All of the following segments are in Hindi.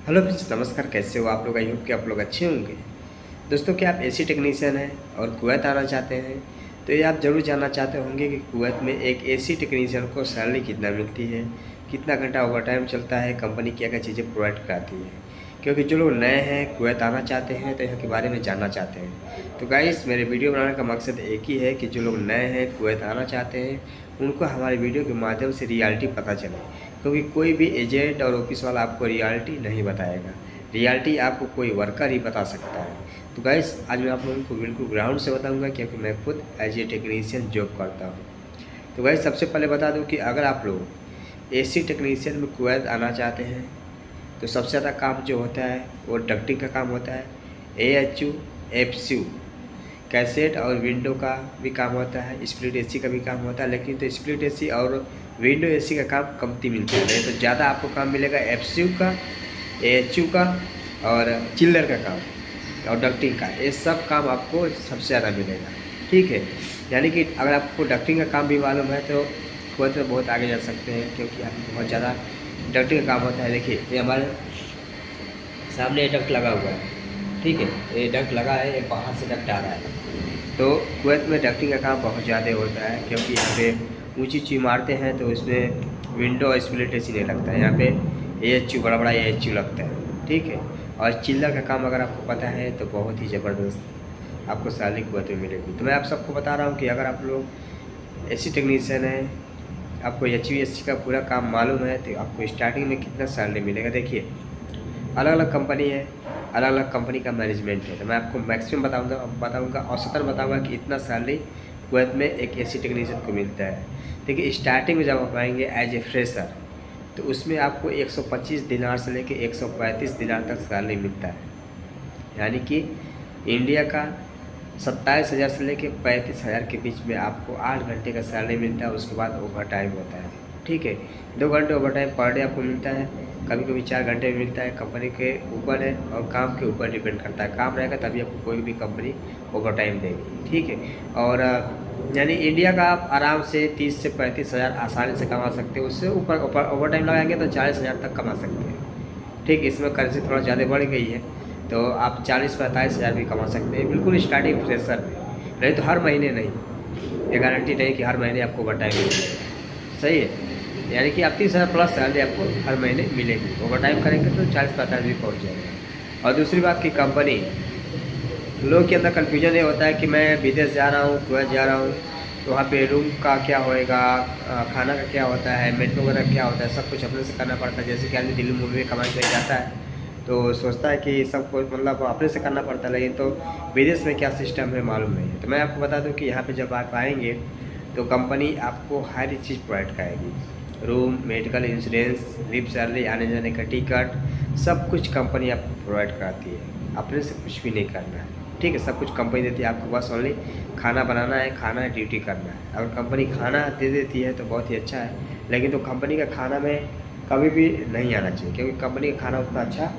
हेलो फ्रेंड्स, नमस्कार। कैसे हो आप लोग? आई होप कि आप लोग अच्छे होंगे। दोस्तों, क्या आप एसी टेक्नीशियन हैं और कुवैत आना चाहते हैं? तो ये आप ज़रूर जानना चाहते होंगे कि कुवैत में एक एसी टेक्नीशियन को सैलरी कितना मिलती है, कितना घंटा ओवरटाइम चलता है, कंपनी क्या-क्या चीज़ें प्रोवाइड कराती है। क्योंकि जो लोग नए हैं, कुवैत आना चाहते हैं, तो यहाँ के बारे में जानना चाहते हैं। तो गाइस, मेरे वीडियो बनाने का मकसद एक ही है कि जो लोग नए हैं, कुवैत आना चाहते हैं, उनको हमारे वीडियो के माध्यम से रियलिटी पता चले। क्योंकि कोई भी एजेंट और ऑफिस वाला आपको रियलिटी नहीं बताएगा। रियलिटी आपको कोई वर्कर ही बता सकता है। तो गाइस, आज मैं आप लोगों को बिल्कुल ग्राउंड से बताऊंगा, क्योंकि मैं खुद एज ए टेक्नीशियन जॉब करता हूँ। तो गाइस, सबसे पहले बता दूं कि अगर आप लोग एसी टेक्नीशियन में कुवैत आना चाहते हैं, तो सबसे ज़्यादा काम जो होता है वो डक्टिंग का काम होता है। AHU, FCU, कैसेट और विंडो का भी काम होता है, स्प्लिट एसी का भी काम होता है। लेकिन तो स्प्लिट एसी और विंडो एसी का काम कमती मिलता है, नहीं तो ज़्यादा आपको काम मिलेगा FCU का, AHU का और चिल्लर का काम और डक्टिंग का। ये सब काम आपको सबसे ज़्यादा मिलेगा, ठीक है। यानी कि अगर आपको डक्टिंग का काम भी मालूम है तो कुवैत में बहुत आगे जा सकते हैं, क्योंकि आपको बहुत ज़्यादा डक्टिंग का काम होता है। देखिए, ये हमारे सामने ये डक्ट लगा हुआ है, ठीक है। ये डक्ट लगा है, ये बाहर से डक्ट आ रहा है। तो कुवैत में डक्टिंग का काम बहुत ज़्यादा होता है, क्योंकि यहाँ पे ऊंची इमारतें हैं, तो इसमें विंडो और स्प्लिट एसी नहीं लगता है। यहाँ पे AHU, बड़ा AHU लगता है, ठीक है। और चिल्लर का काम अगर आपको पता है तो बहुत ही ज़बरदस्त आपको सैलरी कुवैत में मिलेगी। तो मैं आप सबको बता रहा हूँ कि अगर आप लोग एसी टेक्नीशियन हैं, आपको HVAC का पूरा काम मालूम है, तो आपको स्टार्टिंग में कितना सैलरी मिलेगा। देखिए, अलग अलग कंपनी है, अलग अलग कंपनी का मैनेजमेंट है। तो मैं आपको मैक्सिमम बताऊंगा औसतन बताऊंगा कि इतना सैलरी कुवैत में एक एसी टेक्नीशियन को मिलता है। देखिए, स्टार्टिंग में जब आप आएंगे एज ए फ्रेशर, तो उसमें आपको 125 दिनार से लेकर 135 दिनार तक सैलरी मिलता है। यानी कि इंडिया का 27,000 से लेकर 35,000 के बीच में आपको 8 घंटे का सैलरी मिलता है। उसके बाद ओवर टाइम होता है, ठीक है। 2 घंटे ओवर टाइम पर डे आपको मिलता है, कभी कभी 4 घंटे में मिलता है। कंपनी के ऊपर है और काम के ऊपर डिपेंड करता है। काम रहेगा तभी आपको कोई भी कंपनी ओवर टाइम देगी, ठीक है। और यानी इंडिया का आप आराम से 30 से 35,000 आसानी से कमा सकते हो। उससे ऊपर ओवर टाइम लगाएंगे तो 40,000 तक कमा सकते हैं, ठीक। इसमें करेंसी थोड़ा ज़्यादा बढ़ गई है, तो आप 40-45,000 भी कमा सकते हैं, बिल्कुल स्टार्टिंग फ्रेशर में। नहीं तो हर महीने नहीं, ये गारंटी नहीं कि हर महीने आपको ओवर टाइम मिलेगा, सही है। यानी कि आप 30,000 प्लस सैलरी आपको हर महीने मिलेगी। ओवर टाइम करेंगे तो 40-45 भी पहुँच जाएगा। और दूसरी बात की कंपनी, लोग के अंदर कन्फ्यूजन ये होता है कि मैं विदेश जा रहा हूँ, कुवैत जा रहा हूँ, तो वहाँ पे रूम का क्या होएगा, खाना का क्या होता है, मेट्रो वगैरह क्या होता है, सब कुछ अपने से करना पड़ता है। जैसे कि आदमी दिल्ली मुंबई में कमाने के लिए जाता है, तो सोचता है कि सब कुछ मतलब अपने से करना पड़ता है, लेकिन तो विदेश में क्या सिस्टम है मालूम नहीं है। तो मैं आपको बता दूं कि यहाँ पे जब आप आएंगे तो कंपनी आपको हर चीज़ प्रोवाइड कराएगी। Room, medical insurance, live salary, आने जाने का टिकट, सब कुछ कंपनी आपको प्रोवाइड कराती है। अपने से कुछ भी नहीं करना है, ठीक है। सब कुछ कंपनी देती है, आपको बस ओनली खाना बनाना है, खाना है, ड्यूटी करना है। अगर कंपनी खाना दे देती है तो बहुत ही अच्छा है, लेकिन तो कंपनी का खाना में कभी भी नहीं आना चाहिए, क्योंकि कंपनी का खाना उतना अच्छा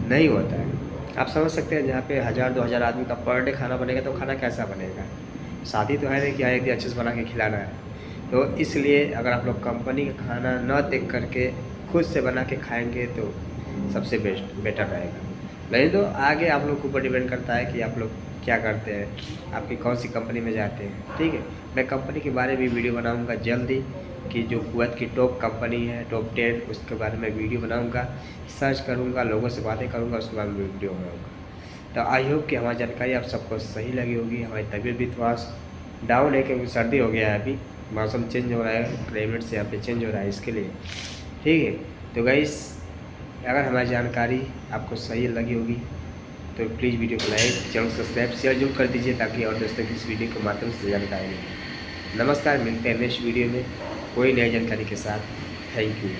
नहीं होता है। आप समझ सकते हैं, जहाँ पे 1,000-2,000 आदमी का पर डे खाना बनेगा तो खाना कैसा बनेगा। शादी तो है नहीं कि एक दिन अच्छे से बना के खिलाना है। तो इसलिए अगर आप लोग कंपनी का खाना न देख करके खुद से बना के खाएंगे तो सबसे बेटर रहेगा। नहीं तो आगे आप लोग के ऊपर डिपेंड करता है कि आप लोग क्या करते हैं, आपकी कौन सी कंपनी में जाते हैं, ठीक है। मैं कंपनी के बारे में वीडियो बनाऊंगा जल्दी, कि जो कुवैत की टॉप कंपनी है, टॉप 10, उसके बारे में वीडियो बनाऊंगा। सर्च करूंगा, लोगों से बातें करूंगा, उसके बाद वीडियो बनाऊंगा। तो आई होप कि हमारी जानकारी आप सबको सही लगी होगी। हमारी तबीयत भी थोड़ा डाउन है, क्योंकि सर्दी हो गया है, अभी मौसम चेंज हो रहा है, क्लाइमेट से यहाँ पे चेंज हो रहा है, इसके लिए, ठीक है। तो गाइस, अगर हमारी जानकारी आपको सही लगी होगी तो प्लीज़ वीडियो को लाइक, चैनल सब्सक्राइब, शेयर जरूर कर दीजिए, ताकि और दोस्तों की इस वीडियो के माध्यम से जानकारी मिले। नमस्कार, मिलते हैं नेक्स्ट वीडियो में कोई नई जानकारी के साथ। Thank you.